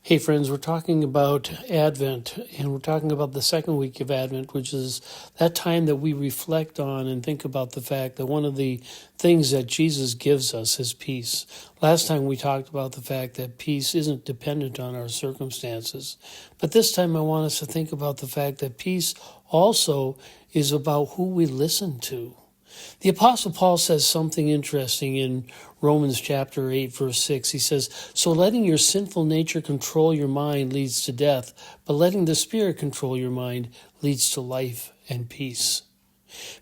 Hey friends, we're talking about Advent, and we're talking about the second week of Advent, which is that time that we reflect on and think about the fact that one of the things that Jesus gives us is peace. Last time we talked about the fact that peace isn't dependent on our circumstances, but this time I want us to think about the fact that peace also is about who we listen to. The Apostle Paul says something interesting in Romans chapter 8, verse 6. He says, "So letting your sinful nature control your mind leads to death, but letting the Spirit control your mind leads to life and peace."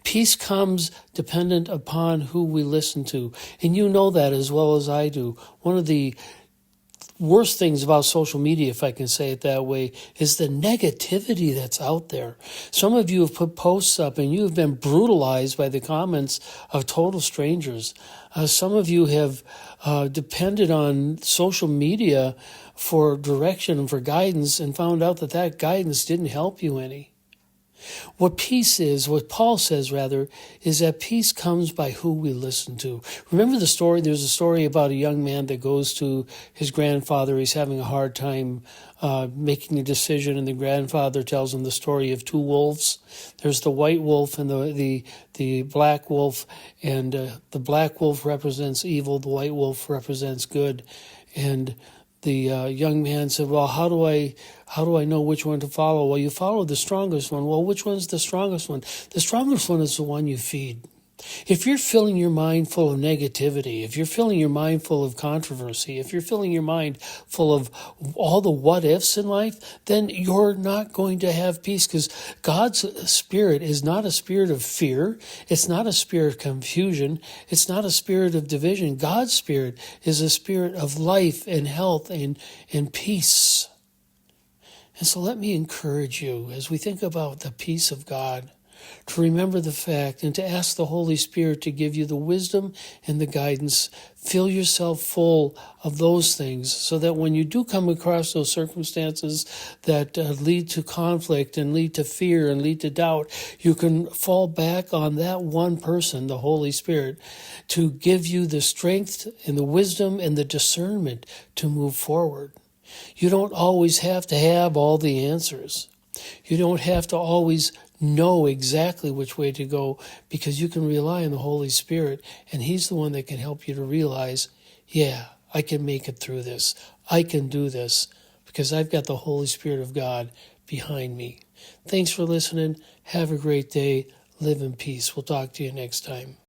Peace comes dependent upon who we listen to, and you know that as well as I do. One of the worst things about social media, if I can say it that way, is the negativity that's out there. Some of you have put posts up and you have been brutalized by the comments of total strangers. Some of you have depended on social media for direction and for guidance and found out that that guidance didn't help you any. What peace is, what Paul says rather, is that peace comes by who we listen to. Remember the story? There's a story about a young man that goes to his grandfather. He's having a hard time making a decision, and the grandfather tells him the story of two wolves. There's the white wolf and the black wolf, and the black wolf represents evil, the white wolf represents good. And the young man said, "Well, how do I know which one to follow?" "Well, you follow the strongest one." "Well, which one's the strongest one?" "The strongest one is the one you feed." If you're filling your mind full of negativity, if you're filling your mind full of controversy, if you're filling your mind full of all the what ifs in life, then you're not going to have peace, because God's spirit is not a spirit of fear. It's not a spirit of confusion. It's not a spirit of division. God's spirit is a spirit of life and health and peace. And so let me encourage you, as we think about the peace of God, to remember the fact and to ask the Holy Spirit to give you the wisdom and the guidance. Fill yourself full of those things so that when you do come across those circumstances that lead to conflict and lead to fear and lead to doubt, you can fall back on that one person, the Holy Spirit, to give you the strength and the wisdom and the discernment to move forward. You don't always have to have all the answers. You don't have to always know exactly which way to go, because you can rely on the Holy Spirit, and He's the one that can help you to realize, yeah, I can make it through this. I can do this because I've got the Holy Spirit of God behind me. Thanks for listening. Have a great day. Live in peace. We'll talk to you next time.